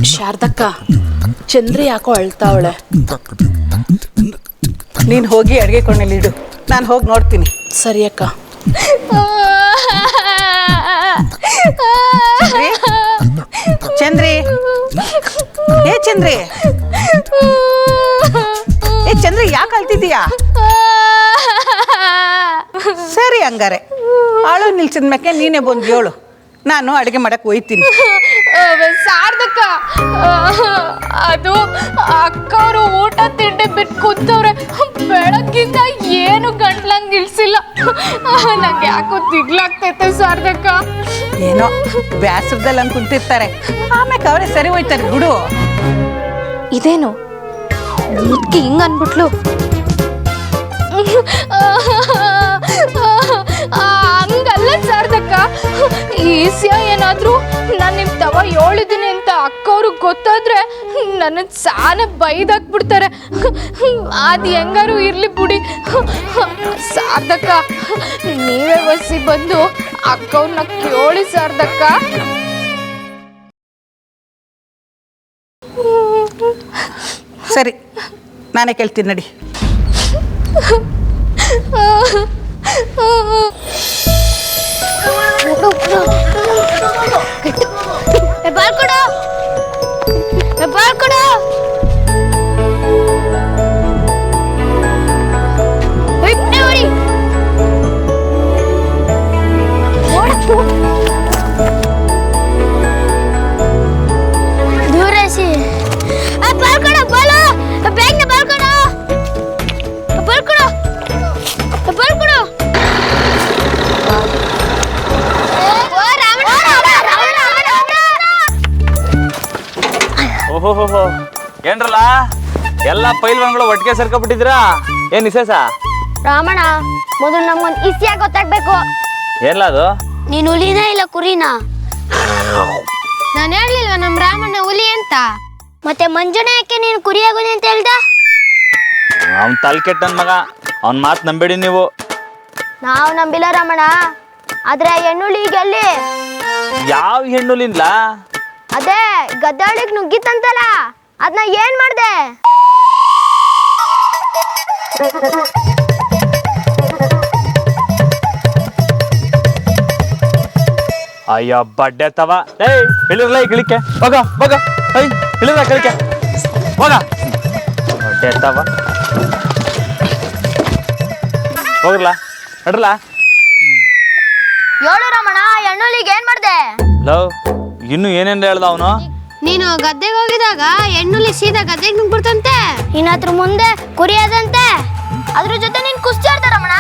ಶಾರದಕ್ಕ, ಚಂದ್ರಿ ಯಾಕೋ ಅಳ್ತಾವಳೆ. ನೀನು ಹೋಗಿ ಅಡುಗೆ ಕೊನೆಯಲ್ಲಿ ಇಡು, ನಾನು ಹೋಗಿ ನೋಡ್ತೀನಿ. ಸರಿ ಅಕ್ಕ. ಚಂದ್ರಿ, ಏ ಚಂದ್ರಿ, ಏ ಚಂದ್ರಿ, ಯಾಕೆ ಅಳ್ತಿದ್ದೀಯಾ? ಸರಿ ಹಂಗಾರೆ ಆಳು ನಿಲ್ಸಿದ ಮ್ಯಾಕೆ ನೀನೇ ಬಂದು ಹೇಳು, ನಾನು ಅಡುಗೆ ಮಾಡಕ್ಕೆ ಹೋಯ್ತೀನಿ. ಶಾರದಕ್ಕ, ಅದು ಅಕ್ಕವರು ಊಟ ತಿಂಡಿ ಬಿಟ್ಟು ಕೂತವ್ರೆ. ಬೆಳಗ್ಗಿಂದ ಏನು ಗಂಟ್ಲಂಗ್ ಇಳಿಸಿಲ್ಲ. ನಂಗೆ ಯಾಕೋ ತಿಗ್ಲಾಗ್ತೈತೆ ಶಾರದಕ್ಕ. ಏನೋ ಬ್ಯಾಸರದಲ್ಲಿ ಹಂಗೆ ಕುಂತಿರ್ತಾರೆ, ಆಮ್ಯಾಕೆ ಅವರೇ ಸರಿ ಹೋಯ್ತಾರೆ ಬಿಡು. ಇದೇನು ಮುದ್ಕಿ ಹಿಂಗ ಅನ್ಬಿಟ್ಲು? ಹಂಗಲ್ಲ ಶಾರದಕ್ಕ, ಈಸ್ಯ ಏನಾದ್ರು ನಾನು ನಿಮ್ಮ ತವ ಹೇಳಿದ್ದೀನಿ ಅಂತ ಅಕ್ಕವ್ರಿಗೆ ಗೊತ್ತಾದ್ರೆ ನನ್ನ ಸಾನ ಬೈದಾಕ್ಬಿಡ್ತಾರೆ. ಅದು ಹೆಂಗಾರು ಇರ್ಲಿ ಬಿಡಿ ಶಾರದಕ್ಕ, ನೀವೇ ಬಸ್ಸಿ ಬಂದು ಅಕ್ಕವ್ರನ್ನ ಕೇಳಿ ಶಾರದಕ್ಕ. ಸರಿ, ನಾನೇ ಕೇಳ್ತೀನಿ ನಡಿ. ಬಾಳ್ಕೊಡು, ಬಾಳ್ಕೊಡು. ದೂರಸಿ ಬಾಳ್ಕೊಡು, ಬಾಳು ಬೇಗ ಬಾಳ್ಕೊಡು, ಬಾಳ್ಕೊಡು, ಬಾಳ್ಕೊಡು. ಓಹೋ, ಏನ್ರಲ್ಲ ಎಲ್ಲ ಪೈಲ್ವಾನ್ಗಳು ಒಟ್ಟಿಗೆ ಸೇರ್ಕೊಬಿಟ್ಟಿದ್ದೀರಾ? ಏನ್ ವಿಶೇಷ? ರಾಮಣ್ಣ, ಮೊದಲು ನಮ್ಗೊಂದು ಇಸ್ಯ ಗೊತ್ತಾಗ್ಬೇಕು. ಏನ್ಲ ಅದು? ನೀನು ಹುಲಿನ ಇಲ್ಲ ಕುರಿನ? ನಾನು ಹೇಳ್ಲಿಲ್ವ ನಮ್ಮ ರಾಮಣ್ಣ ಹುಲಿ ಅಂತ? ಮತ್ತೆ ಮಂಜುನ ಯಾಕೆ ನೀನು ಕುರಿ ಆಗೋದು ಅಂತ ಹೇಳ್ದ? ಅವ್ನ್ ತಲೆ ಕೆಟ್ಟ ನನ್ ಮಗ, ಅವ್ನ ಮಾತು ನಂಬೇಡಿ ನೀವು. ನಾವು ನಂಬಿಲ್ಲ ರಾಮಣ್ಣ, ಆದ್ರೆ ಹೆಣ್ಣುಳಿ ಈಗ ಎಲ್ಲಿ? ಯಾವ ಹೆಣ್ಣುಲಿನ್ಲ? ಅದೇ ಗದ್ದಾಳಿಗೆ ನುಗ್ಗಿತ್ತಂತಲ್ಲ, ಅದನ್ನ ಏನ್ ಮಾಡ್ದೆ? ಅಯ್ಯೋ ಬಡ್ಡೆ ತವ, ಇಳಿರ್ಲ ಈ ಗಿಳಿಕೆ, ಹೋಗ ಹೋಗ, ಇಳಿರ ಗಿಳಿಕೆ, ಹೋಗ ಬಡ್ಡೆ ತವ, ಹೋಗ್ರಲ್ಲ ನಡ್ರಲ್ಲ. ಹೇಳು ರಾಮಣ್ಣ, ಹೆಣ್ಣುಳಿಗೆ ಏನ್ ಮಾಡ್ದೆ? ಲವ್, ಇನ್ನು ಏನೇನ್ ಹೇಳ್ದ ಅವನು? ನೀನು ಗದ್ದೆಗೆ ಹೋಗಿದಾಗ ಹೆಣ್ಣುಲಿ ಸೀದಾ ಗದ್ದೆಗೆ ನುಗ್ಬಿಡ್ತಂತೆ, ಇನ್ನಾತ್ರ ಮುಂದೆ ಕುರಿ ಅದಂತೆ, ಅದ್ರ ಜೊತೆ ನೀನ್ ಕುಸ್ತಿ ಆಡ್ದ ರಮಣ.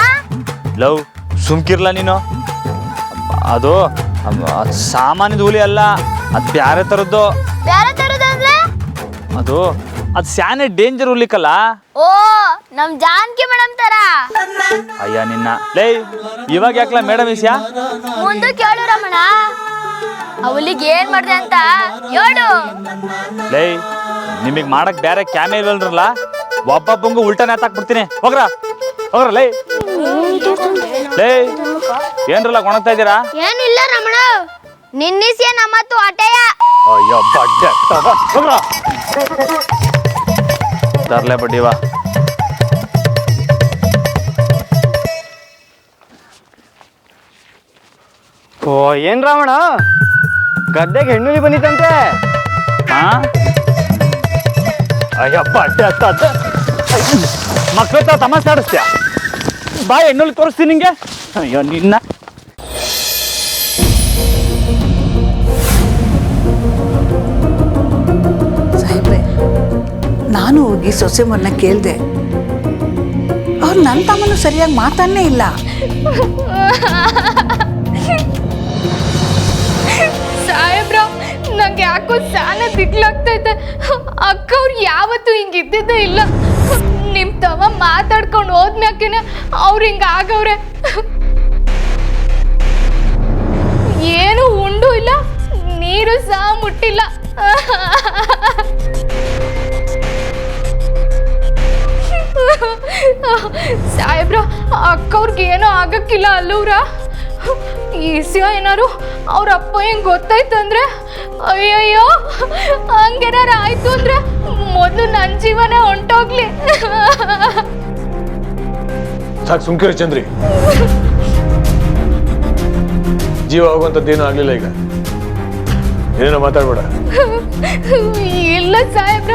ಲವ್, ಸುಮ್ಕಿರ್ಲ ನೀನು. ಅದು ಸಾಮಾನ್ಯದ ಹುಲಿ ಅಲ್ಲ, ಅದು ಬ್ಯಾರೆ ತರದ್ದು. ಬೇರೆ ತರದಂದ್ರೆ? ಅದು ಸ್ಯಾನೆ ಡೇಂಜರ್ ಹುಲಿಕಲ್ಲ. ಓ, ನಮ್ ಜಾನ್ಕಿ ಮೇಡಮ್ ತರ. ಅಯ್ಯ ನಿನ್ನ ಲೇ, ಇವಾಗ ಯಾಕಲ ಮೇಡಮ್ ಇಸ್ಯಾ? ಮುಂದೆ ಕೇಳು ರಮಣ, ಅವಳಿಗೆ ಏನ್ ಮಾಡ್ದೆ ಅಂತ ಹೇಳು. ಲೇ, ನಿಮಗ್ ಮಾಡಕ್ ಬೇರೆ ಕ್ಯಾಮೆ ಇಲ್ವಲ್ರಲ್ಲ, ಒಬ್ಬೊಬ್ಬಂಗು ಉಲ್ಟಾ ನೇತಾಕ್ಬಿಡ್ತೀನಿ. ಹೋಗ್ರ ಹೋಗ್ರ. ಲೇ ಲೇ, ಏನ್ರಲ್ಲ ಕೊಣಗ್ತಾ ಇದ್ದೀರಾ? ಏನಿಲ್ಲ ರಮಣ, ನಿನ್ನಿಸಿಯ ನಮ್ಮತ್ತು ಅಟೆಯ. ಅಯ್ಯೋ ಬಡ್ಡೆ ಹೋಗ್ರ, ತರ್ಲೆ ಬಡ್ಡಿವಾ. ಓ, ಏನ್ ರಾಮಣ್ಣ, ಗದ್ದೆಗೆ ಹೆಣ್ಣುಲಿ ಬಂದಿತ್ತಂತೆ? ಅಯ್ಯೋ ಬಡ್ಡೆ ಮಕ್ಳ ತಮಾಷೆ ಆಡಿಸ್ತೀಯ? ಬಾ, ಹೆಣ್ಣುಲಿ ತೋರಿಸ್ತೀನಿ ನಿಂಗೆ. ಅಯ್ಯೋ ನಿನ್ನ. ಸಾಹೇಬ್ರೆ, ನಾನು ಹೋಗಿ ಸೊಸೆ ಮೊನ್ನೆ ಕೇಳಿದೆ, ಅವ್ರು ನನ್ನ ತಮ್ಮನು ಸರಿಯಾಗಿ ಮಾತಾಡನೇ ಇಲ್ಲ. ಸಾಹೇಬ್ರ, ನಂಗೆ ಯಾಕೋ ಸಾನ ದಿಗ್ಲಾಗ್ತೈತೆ. ಅಕ್ಕವ್ರು ಯಾವತ್ತೂ ಹಿಂಗಿದ್ದಿದ್ದೇ ಇಲ್ಲ. ನಿಮ್ ತವ ಮಾತಾಡ್ಕೊಂಡು ಹೋದ್ಮ್ಯಾಕೆನೆ ಅವ್ರು ಹಿಂಗ ಆಗವ್ರೆ. ಏನು ಉಂಡು ಇಲ್ಲ, ನೀರು ಸಹ ಮುಟ್ಟಿಲ್ಲ. ಸಾಹೇಬ್ರ, ಅಕ್ಕವ್ರಿಗೆ ಏನೋ ಆಗಕ್ಕಿಲ್ಲ ಅಲ್ಲವ್ರ? ಈಸ್ಯ ಏನಾರು ಅವ್ರ ಅಪ್ಪ ಹೆಂಗ್ ಗೊತ್ತಾಯ್ತಂದ್ರೆ, ಅಯ್ಯಯ್ಯೋ, ಹಂಗ ಜೀವನ ಹೊಂಟೋಗ್ಲಿ. ಸಾಕು ಸುಮ್ಕಿರಿ ಚಂದ್ರಿ. ಜೀವ ಹೋಗುವಂಥದ್ದೇನೂ ಆಗ್ಲಿಲ್ಲ ಈಗ. ಏನೇನೋ ಮಾತಾಡ್ಬೇಡ. ಇಲ್ಲ ಸಾಹೇಬ್ರ,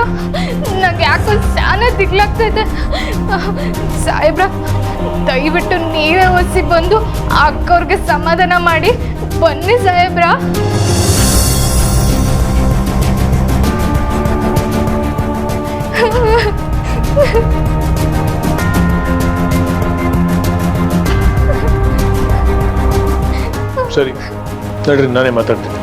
ನಂಗೆ ಯಾಕೋ ಶಾನ ದಿಗ್ಲಾಗ್ತೈತೆ. ಸಾಹೇಬ್ರ, ದಯವಿಟ್ಟು ನೀವೇ ಒಸಿ ಬಂದು ಅಕ್ಕವ್ರಿಗೆ ಸಮಾಧಾನ ಮಾಡಿ ಬನ್ನಿ ಸಾಹೇಬ್ರ. ಸರಿ ನಡ್ರಿ, ನಾನೇ ಮಾತಾಡ್ತೀನಿ.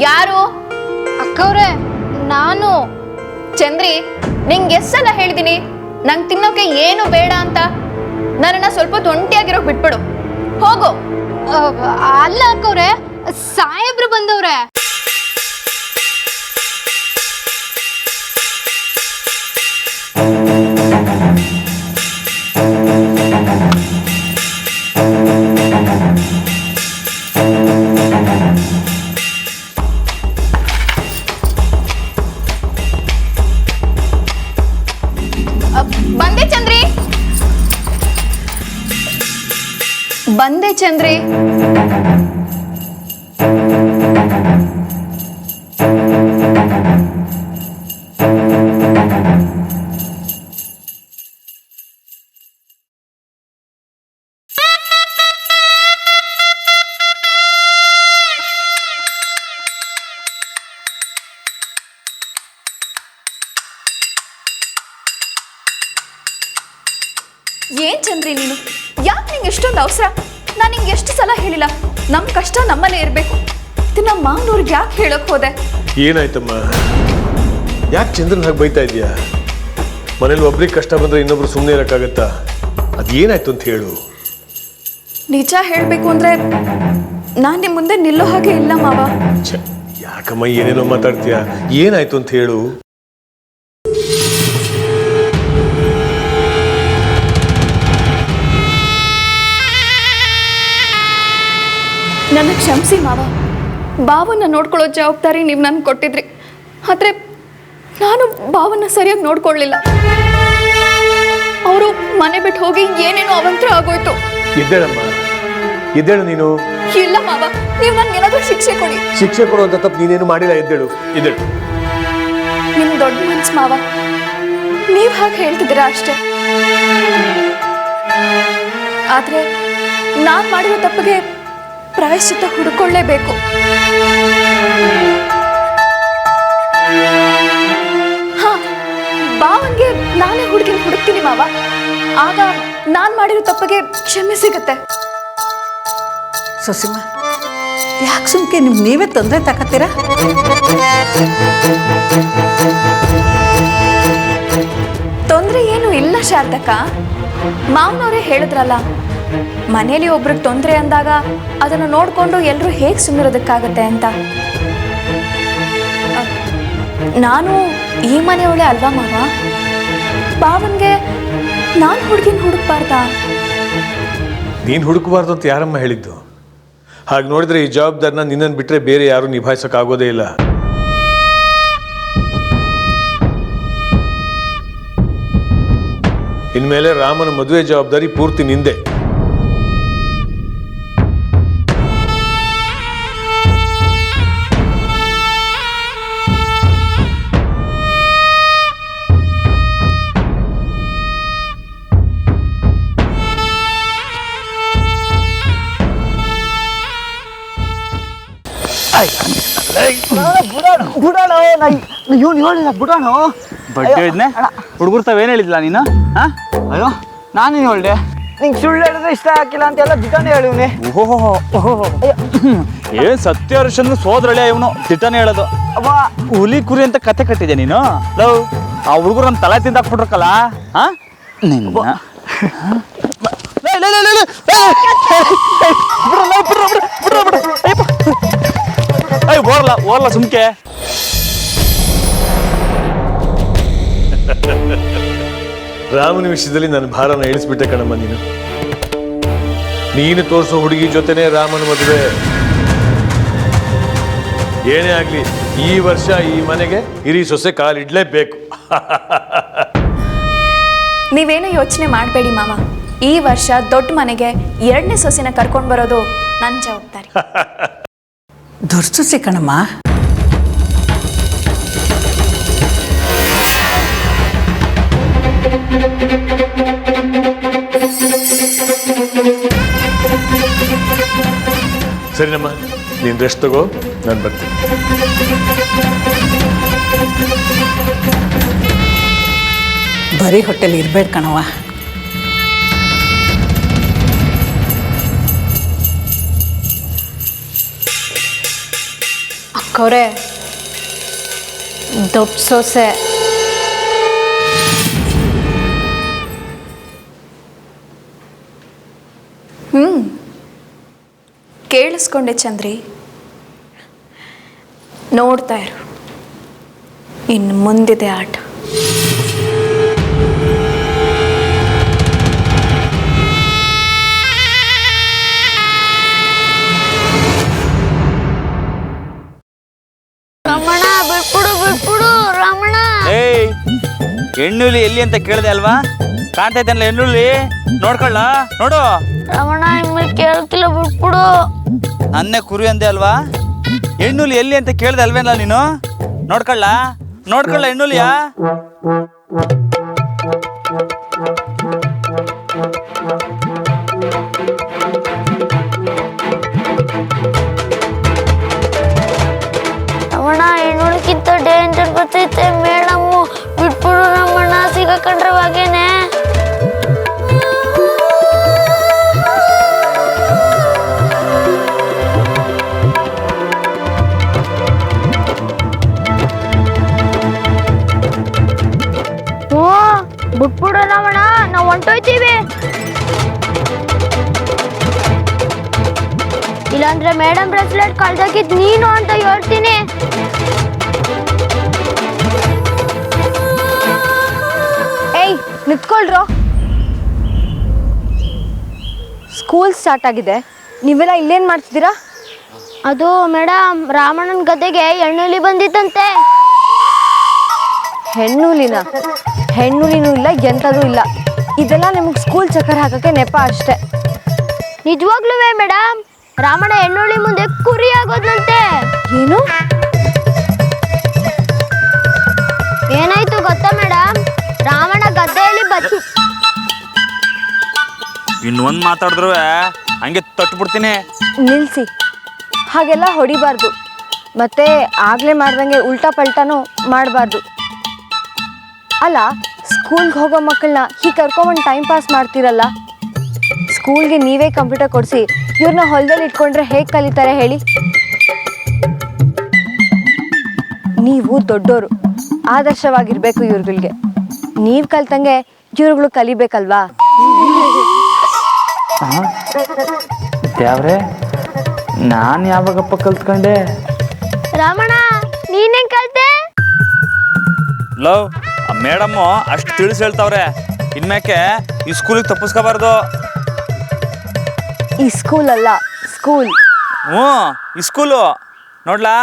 ಯಾರು? ಅಕ್ಕವ್ರೆ, ನಾನು. ಚಂದ್ರಿ, ನಿಂಗೆ ಎಷ್ಟೆಲ್ಲ ಹೇಳಿದೀನಿ ನಂಗೆ ತಿನ್ನೋಕೆ ಏನು ಬೇಡ ಅಂತ. ನನ್ನನ್ನ ಸ್ವಲ್ಪ ಒಂಟಿಯಾಗಿರೋಕ್ ಬಿಟ್ಬಿಡು, ಹೋಗು. ಅಲ್ಲ ಅಕ್ಕವ್ರೆ, ಸಾಹೇಬ್ರು ಬಂದವ್ರೆ. ಬಂದೆ ಚಂದ್ರಿ, ಬಂದೆ ಚಂದ್ರಿ. ಏನ್ ಚಂದ್ರಿ ನೀನು, ಯಾಕೆ ನಿಂಗೆ ಎಷ್ಟೊಂದು ಅವಸರ? ನಾನು ನಿಂಗೆ ಎಷ್ಟು ಸಲ ಹೇಳಿಲ್ಲ ನಮ್ಮ ಕಷ್ಟ ನಮ್ಮಲ್ಲೇ ಇರಬೇಕು. ನಮ್ಮ ಮಾವನವ್ರಿಗೆ ಯಾಕೆ ಹೇಳಕ್ ಹೋದೆ? ಏನಾಯ್ತಮ್ಮ? ಯಾಕೆ ಚಂದ್ರನ್ ಹಾಗೆ ಬೈತಾ ಇದೀಯಾ? ಮನೇಲಿ ಒಬ್ರಿಗೆ ಕಷ್ಟ ಬಂದ್ರೆ ಇನ್ನೊಬ್ರು ಸುಮ್ಮನೆ ಇರೋಕ್ಕಾಗತ್ತಾ? ಅದೇನಾಯ್ತು ಅಂತ ಹೇಳು. ನಿಜ ಹೇಳಬೇಕು ಅಂದ್ರೆ ನಾನು ನಿಮ್ಮ ಮುಂದೆ ನಿಲ್ಲೋ ಹಾಗೆ ಇಲ್ಲ ಮಾವ. ಯಾಕಮ್ಮ ಏನೇನೋ ಮಾತಾಡ್ತೀಯ? ಏನಾಯ್ತು ಅಂತ ಹೇಳು. ನನ್ನ ಕ್ಷಮಿಸಿ ಮಾವ. ಬಾವನ್ನ ನೋಡ್ಕೊಳ್ಳೋ ಜವಾಬ್ದಾರಿ ನೀವು ನನ್ಗೆ ಕೊಟ್ಟಿದ್ರಿ, ಆದರೆ ನಾನು ಬಾವನ್ನ ಸರಿಯಾಗಿ ನೋಡ್ಕೊಳ್ಳಿಲ್ಲ. ಅವರು ಮನೆ ಬಿಟ್ಟು ಹೋಗಿ ಏನೇನೋ ಅವಂತರ ಆಗೋಯ್ತು. ಇದ್ದೇಳಮ್ಮ, ಇದ್ದೇಳು ನೀನು. ಇಲ್ಲ ಮಾವ, ನೀವು ನನ್ಗೆ ಏನಾದರೂ ಶಿಕ್ಷೆ ಕೊಡಿ. ಶಿಕ್ಷೆ ಕೊಡುವಂತ ತಪ್ಪು ನೀನೇನು ಮಾಡಿಲ್ಲ. ಎದ್ದೇಳು, ಇದ್ದೇಳು. ನಿಮ್ ದೊಡ್ಡ ಮನ್ಸು ಮಾವ, ನೀವು ಹಾಗೆ ಹೇಳ್ತಿದ್ದೀರಾ ಅಷ್ಟೇ. ಆದ್ರೆ ನಾನ್ ಮಾಡಿರೋ ತಪ್ಪಿಗೆ ಪ್ರಾಯಶ್ಚಿತ್ತ ಹುಡುಕೊಳ್ಳೇಬೇಕು. ಹಾ, ಬಾವನ್ಗೆ ನಾನೇ ಹುಡುಕ್ತೀನಿ ಮಾವ. ಆಗ ನಾನ್ ಮಾಡಿರೋ ತಪ್ಪಿಗೆ ಕ್ಷಮೆ ಸಿಗುತ್ತೆ. ಸೊಸಿಮ, ಯಾಕೆ ಸುಮ್ಕೆ ನೀವೇ ತೊಂದರೆ ತಕತ್ತೀರಾ? ತೊಂದರೆ ಏನು ಇಲ್ಲ ಶಾರದಕ್ಕ. ಮಾವನವರೇ ಹೇಳಿದ್ರಲ್ಲ, ಮನೇಲಿ ಒಬ್ರಿಗೆ ತೊಂದರೆ ಅಂದಾಗ ಅದನ್ನು ನೋಡ್ಕೊಂಡು ಎಲ್ಲರೂ ಹೇಗೆ ಸುಮ್ಮಿರೋದಕ್ಕಾಗತ್ತೆ ಅಂತ. ನಾನು ಈ ಮನೆಯವಳೆ ಅಲ್ವಾ ಮಾವ? ಬಾವನ್ಗೆ ನಾನು ಹುಡುಕ್ಬಾರ್ದಾ? ನೀನು ಹುಡುಕಬಾರ್ದು ಅಂತ ಯಾರಮ್ಮ ಹೇಳಿದ್ದು? ಹಾಗೆ ನೋಡಿದ್ರೆ ಈ ಜವಾಬ್ದಾರಿನ ನಿನ್ನನ್ನು ಬಿಟ್ಟರೆ ಬೇರೆ ಯಾರು ನಿಭಾಯಿಸೋಕ್ಕಾಗೋದೇ ಇಲ್ಲ. ಇನ್ಮೇಲೆ ರಾಮನ ಮದುವೆ ಜವಾಬ್ದಾರಿ ಪೂರ್ತಿ ನಿಂದೆ. ಬಡ್ಡಿ ಇದ್ನೆ ಹುಡುಗರು ತಾವೇನು ಹೇಳಿದ್ಲ ನೀನು? ಅಯ್ಯೋ, ನಾನೇನು ಹೇಳ್ದೆ? ನಿಂಗೆ ಸುಳ್ಳು ಹೇಳಿದ್ರೆ ಇಷ್ಟ ಹಾಕಿಲ್ಲ ಅಂತೆಲ್ಲ ಬಿಟ್ಟಾನೆ ಹೇಳಿವ್ನಿ. ಓಹೋ, ಏನ್ ಸತ್ಯ ಹರಿಶ್ಚಂದ್ರ ಸೋದರಳೆ ಇವನು ತಿಟ್ಟನೆ ಹೇಳೋದು ಅವ ಹುಲಿ ಕುರಿ ಅಂತ ಕತೆ ಕಟ್ಟಿದೆ ನೀನು ಲವ್ ಆ ಹುಡುಗರು ನಮ್ಮ ತಲೆ ತಿಂದಾಕ್ಬಿಟ್ರಕ್ಕಲ್ಲ ಹಾ ನಿನ್ನ ಓರ್ಲ ಸುಮ್ಕೆ ರಾಮನ ವಿಷಯದಲ್ಲಿ ನನ್ನ ಭಾರನ ಇಳಿಸ್ಬಿಟ್ಟೆ ಕಣಮ್ಮ ನೀನು ತೋರಿಸೋ ಹುಡುಗಿ ಜೊತೆನೆ ರಾಮನ ಮದುವೆ. ಏನೇ ಆಗ್ಲಿ ಈ ವರ್ಷ ಈ ಮನೆಗೆ ಹಿರಿ ಸೊಸೆ ಕಾಲಿಡ್ಲೇಬೇಕು. ನೀವೇನು ಯೋಚನೆ ಮಾಡಬೇಡಿ ಮಾವ. ಈ ವರ್ಷ ದೊಡ್ಡ ಮನೆಗೆ 2ನೇ ಸೊಸೆನ ಕರ್ಕೊಂಡು ಬರೋದು ನನ್ನ ಜವಾಬ್ದಾರಿ. ದುರ್ಸುಸಿ ಕಣಮ್ಮ. ಸರಿನಮ್ಮ, ನೀನು ರೆಸ್ಟ್ ತಗೋ, ನಾನು ಬರ್ತೀನಿ. ಬರೀ ಹೊಟ್ಟೆಲಿ ಇರ್ಬೇಡ ಕಣವ. ಅಕ್ಕವ್ರೆ ದೊಡ್ಡ ಸೊಸೆ ಕೇಳಿಸ್ಕೊಂಡೆ ಚಂದ್ರಿ. ನೋಡ್ತಾ ಇರು, ಇನ್ನು ಮುಂದಿದೆ ಆಟ. ರಮಣ ಬಿಟ್ಬಿಡು ರಮಣ. ಏಯ್ ಹೆಣ್ಣುಲಿ ಎಲ್ಲಿ ಅಂತ ಕೇಳಿದೆ ಅಲ್ವಾ? ಕಾಣ್ತೈತಲ್ಲ ಹೆಣ್ಣುಲಿ, ನೋಡ್ಕೊಳ್ಳ ನೋಡು. ರಮಣ ಇನ್ಮೇಲೆ ಕೇಳ್ಕಿಲ್ಲ, ಬಿಟ್ಬಿಡು. ನನ್ನೇ ಕುರಿ ಅಂದೆ ಅಲ್ವಾ? ಹೆಣ್ಣುಲಿ ಎಲ್ಲಿ ಅಂತ ಕೇಳಿದೆ ಅಲ್ವೇನಲ್ಲ ನೀನು? ನೋಡ್ಕೊಳ್ಳ ಹೆಣ್ಣುಲಿಯಾ? ರಮಣ ಹೆಣ್ಣುಳಿಗಿಂತ ಡೇಂಜರ್ ಗೊತ್ತೈತೆ ಮೇಡಮ್ಮು, ಬಿಟ್ಬಿಡು ರಮಣ, ಸಿಗಕೊಂಡ್ರೆ ಬಾಗೇನೆ. ಬಿಟ್ಬಿಡು ರಮಣ, ನಾವು ಹೊಂಟೋಯ್ತೀವಿ. ಇಲ್ಲಾಂದ್ರೆ ಮೇಡಮ್ ಬ್ರೆಸ್ಲೆಟ್ ಕಳ್ದಾಕಿದ್ ನೀನು ಅಂತ ಹೇಳ್ತೀನಿ. ಏಯ್ ನಿಂತ್ಕೊಳ್ರೋ. ಸ್ಕೂಲ್ ಸ್ಟಾರ್ಟ್ ಆಗಿದೆ, ನೀವೆಲ್ಲ ಇಲ್ಲೇನು ಮಾಡ್ತಿದ್ದೀರಾ? ಅದು ಮೇಡಮ್, ರಾಮಣ್ಣನ ಗದ್ದೆಗೆ ಹೆಣ್ಣುಲಿ ಬಂದಿತ್ತಂತೆ. ಹೆಣ್ಣುಲಿನೂ ಇಲ್ಲ, ಎಂಥದೂ ಇಲ್ಲ. ಇದೆಲ್ಲ ನಿಮಗೆ ಸ್ಕೂಲ್ ಚಕ್ಕರ್ ಹಾಕಕ್ಕೆ ನೆಪ ಅಷ್ಟೇ. ನಿಜವಾಗ್ಲೂ ಮೇಡಮ್, ರಾಮಣ್ಣ ಹೆಣ್ಣುಳಿ ಮುಂದೆ ಕುರಿ ಆಗೋದಂತೆ. ಏನು? ಏನಾಯ್ತು ಗೊತ್ತಾ ಮೇಡಮ್? ರಾಮಣ್ಣ ಗದ್ದೆಯಲ್ಲಿ ಇನ್ನೊಂದು ಮಾತಾಡಿದ್ರು ಹಂಗೆ ತಟ್ಬಿಡ್ತೀನಿ. ನಿಲ್ಲಿಸಿ, ಹಾಗೆಲ್ಲ ಹೊಡಿಬಾರ್ದು. ಮತ್ತೆ ಆಗಲೇ ಮಾಡ್ದಂಗೆ ಉಲ್ಟಾ ಪಲ್ಟಾನು ಮಾಡಬಾರ್ದು. ಅಲ್ಲ, ಸ್ಕೂಲ್ಗೆ ಹೋಗೋ ಮಕ್ಕಳನ್ನ ಹೀಗೆ ಕರ್ಕೊಂಬಂದು ಟೈಮ್ ಪಾಸ್ ಮಾಡ್ತೀರಲ್ಲ. ಸ್ಕೂಲ್ಗೆ ನೀವೇ ಕಂಪ್ಯೂಟರ್ ಕೊಡಿಸಿ ಇವ್ರನ್ನ ಹೊಲದಲ್ಲಿ ಇಟ್ಕೊಂಡ್ರೆ ಹೇಗೆ ಕಲಿತಾರೆ ಹೇಳಿ? ನೀವು ದೊಡ್ಡೋರು, ಆದರ್ಶವಾಗಿರ್ಬೇಕು ಇವ್ರುಗಳಿಗೆ. ನೀವು ಕಲ್ತಂಗೆ ಇವ್ರುಗಳು ಕಲಿಬೇಕಲ್ವಾ? ದೇವ್ರೆ, ನಾನು ಯಾವಾಗಪ್ಪ ಕಲ್ತ್ಕೊಂಡೆ? ರಾಮಣ್ಣ ನೀನೇನ್ ಕಲ್ತೆ? ಲವ್, ಆ ಮೇಡಮ್ಮು ಅಷ್ಟು ತಿಳಿಸಿ ಹೇಳ್ತಾವ್ರೆ, ಇನ್ಮ್ಯಾಕೆ ಈ ಸ್ಕೂಲಿಗೆ ತಪ್ಪಿಸ್ಕೋಬಾರ್ದು. ಈ ಸ್ಕೂಲ್ ಅಲ್ಲ, ಸ್ಕೂಲ್. ಹ್ಞೂ, ಈ ಸ್ಕೂಲು ನೋಡ್ಲಾ,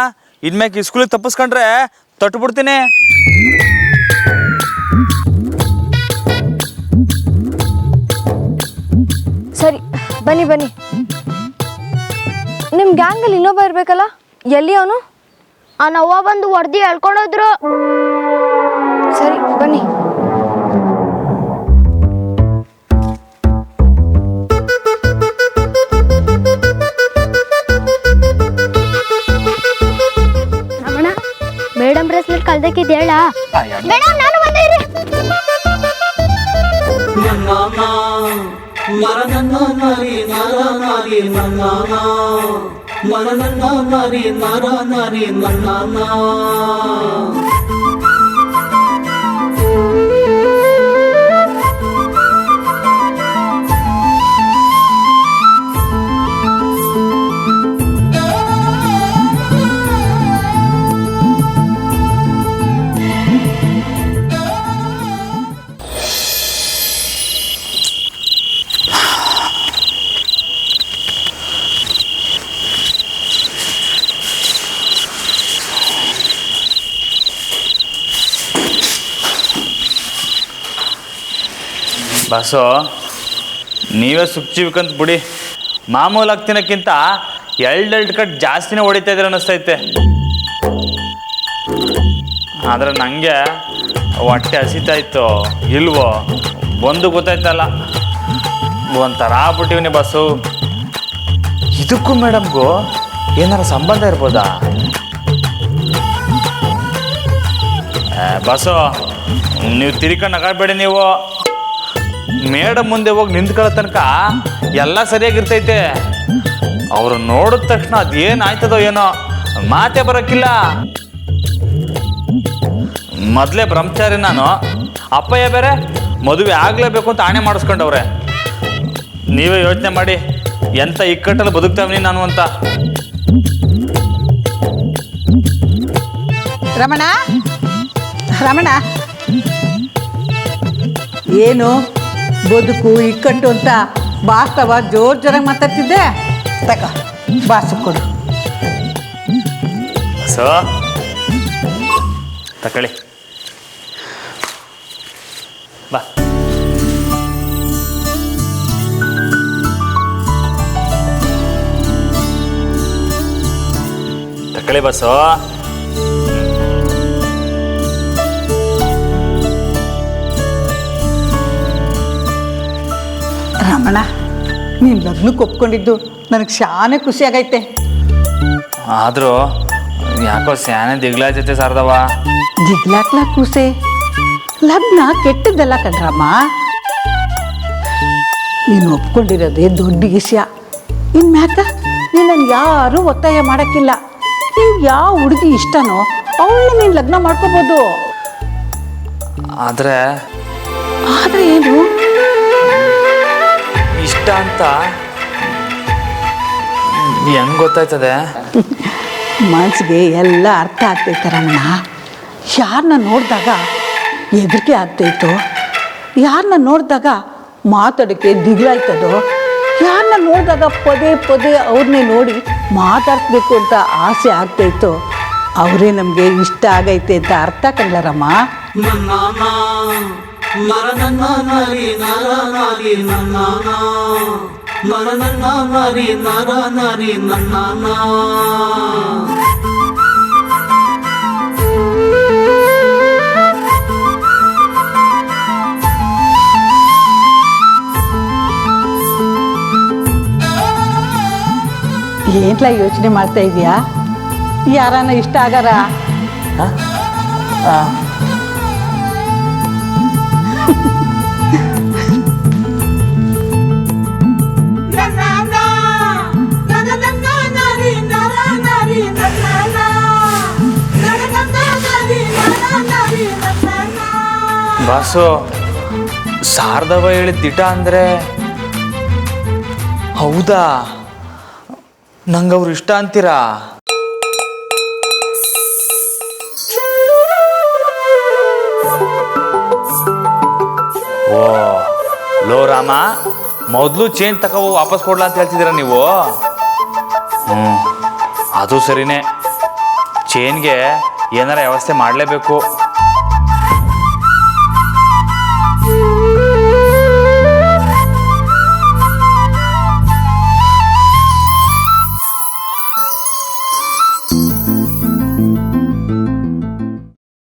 ಇನ್ಮ್ಯಾಕೆ ಈ ಸ್ಕೂಲಿಗೆ ತಪ್ಪಿಸ್ಕೊಂಡ್ರೆ ತೊಟ್ಬಿಡ್ತೀನಿ. ಸರಿ, ಬನ್ನಿ ಬನ್ನಿ. ನಿಮ್ಮ ಗ್ಯಾಂಗಲ್ಲಿ ಇನ್ನೊಬ್ಬ ಇರಬೇಕಲ್ಲ, ಎಲ್ಲಿ ಅವನು? ಆ ನವ್ವ ಬಂದು ವರದಿ ಹೇಳ್ಕೊಂಡೋದ್ರು. ಸರಿ ಬನ್ನಿ. ರಮಣ, ಮೇಡಮ್ ಬ್ರೆಸ್ಲೆಟ್ ಕಳ್ದಕ್ಕಿದ್ ಹೇಳ. ಮೇಡಮ್ ನಾನು ಬಂದಿರಿ. ನರನನ್ನ ನರಿ ನರ ನರಿ ನನ್ನ ಬಸ್ಸು ನೀವೇ ಸುಚ್ಚಿಬೇಕಂತ ಬಿಡಿ. ಮಾಮೂಲಾಗಿ ತಿನ್ನೋಕ್ಕಿಂತ ಎರಡು ಕಟ್ ಜಾಸ್ತಿನೇ ಹೊಡಿತಾ ಇದ್ರೆ ಅನ್ನಿಸ್ತೈತೆ. ಆದರೆ ನನಗೆ ಹೊಟ್ಟೆ ಹಸಿತಾಯ್ತು ಇಲ್ವೋ ಒಂದು ಗೊತ್ತಾಯ್ತಲ್ಲ, ಒಂಥರ ಆಗ್ಬಿಟ್ಟಿವ್ನಿ ಬಸ್ಸು. ಇದಕ್ಕೂ ಮೇಡಮ್ಗೂ ಏನಾರ ಸಂಬಂಧ ಇರ್ಬೋದಾ? ಬಸ್ಸು ನೀವು ತಿರ್ಕೊಂಡು ನಗಾಡಬೇಡಿ. ನೀವು ಮೇಡಮ್ ಮುಂದೆ ಹೋಗಿ ನಿಂತ್ಕೊಳ್ಳೋ ತನಕ ಎಲ್ಲ ಸರಿಯಾಗಿರ್ತೈತೆ. ಅವರು ನೋಡಿದ ತಕ್ಷಣ ಅದೇನಾಯ್ತದೋ ಏನೋ ಮಾತೇ ಬರೋಕ್ಕಿಲ್ಲ. ಮೊದಲೇ ಬ್ರಹ್ಮಚಾರಿ ನಾನು, ಅಪ್ಪಯ್ಯ ಬೇರೆ ಮದುವೆ ಆಗಲೇಬೇಕು ಅಂತ ಆಣೆ ಮಾಡಿಸ್ಕೊಂಡವ್ರೆ. ನೀವೇ ಯೋಚನೆ ಮಾಡಿ ಎಂಥ ಇಕ್ಕಟ್ಟಲ್ಲಿ ಬದುಕ್ತಾವನಿ ನಾನು ಅಂತ. ರಮಣ ರಮಣ, ಏನು ಬದುಕು ಇಕ್ಕಟ್ಟು ಅಂತ ಬಾಸ್ತವ ಜೋರಾಗಿ ಮಾತಾಡ್ತಿದ್ದೆ. ತಕ ಬಾಸು ಕೊಡು. ಸೊ ತಕೊಳ್ಳಿ ಬಾ. ತಕೊಳ್ಳಿ ಬಸ್ಸು. ರಮಣ, ನೀನು ಲಗ್ನಕ್ಕೆ ಒಪ್ಕೊಂಡಿದ್ದು ನನಗೆ ಶಾನೆ ಖುಷಿ ಆಗೈತೆ. ಆದರೂ ಯಾಕೋ ಸ್ಯಾನೆ ದಿಗ್ಲಾಚೈತೆ ಸಾರದವ. ದಿಗ್ಲಾಕ್ಲ ಖುಷಿ, ಲಗ್ನ ಕೆಟ್ಟದ್ದಲ್ಲ ಕಣ್ರಮ್ಮ. ನೀನು ಒಪ್ಕೊಂಡಿರೋದೇ ದೊಡ್ಡ ವಿಷಯ. ಇನ್ಮ್ಯಾಕ ನೀನು ಯಾರೂ ಒತ್ತಾಯ ಮಾಡೋಕ್ಕಿಲ್ಲ. ನಿಂಗೆ ಯಾವ ಹುಡುಗಿ ಇಷ್ಟನೋ ಅವಳನ್ನ ನೀನು ಲಗ್ನ ಮಾಡ್ಕೋಬೋದು. ಆದರೆ ಏನು ಇಷ್ಟ ಅಂತ ಹೆಂಗ್ ಗೊತ್ತಾಯ್ತದೆ? ಮನಸ್ಸಿಗೆ ಎಲ್ಲ ಅರ್ಥ ಆಗ್ತೈತೆ ರಮಣ. ಯಾರನ್ನ ನೋಡಿದಾಗ ಹೆದರಿಕೆ ಆಗ್ತೈತೋ, ಯಾರನ್ನ ನೋಡಿದಾಗ ಮಾತಾಡೋಕ್ಕೆ ದಿಗ್ಲಾಯ್ತದೋ, ಯಾರನ್ನ ನೋಡಿದಾಗ ಪದೇ ಪದೇ ಅವ್ರನ್ನೇ ನೋಡಿ ಮಾತಾಡಿಸ್ಬೇಕು ಅಂತ ಆಸೆ ಆಗ್ತೈತೋ ಅವರೇ ನಮಗೆ ಇಷ್ಟ ಆಗೈತೆ ಅಂತ ಅರ್ಥ ಕಂಡ್ಲರಮ್ಮ. ನರನನ್ನ ನರಿ ನರ ನರಿ ನನ್ನ ನರನನ್ನ ನರಿ ನರ ನರಿ ನನ್ನ ಏನ್ಲ ಯೋಚನೆ ಮಾಡ್ತಾ ಇದೀಯಾ? ಯಾರನ್ನ ಇಷ್ಟ ಆಗಾರ? ಬಾಸು, ಶಾರದವ ಹೇಳಿದ ದಿಟ ಅಂದರೆ ಹೌದಾ? ನಂಗೆ ಅವ್ರು ಇಷ್ಟ ಅಂತೀರಾ? ಓ ಲೋ ರಾಮ, ಮೊದಲು ಚೇಂಜ್ ತಗೋ ವಾಪಸ್ ಕೊಡ್ಲಾ ಅಂತ ಹೇಳ್ತಿದ್ದೀರಾ ನೀವು? ಅದು ಸರಿನೇ, ಚೇನ್ಗೆ ಏನಾರ ವ್ಯವಸ್ಥೆ ಮಾಡಲೇಬೇಕು.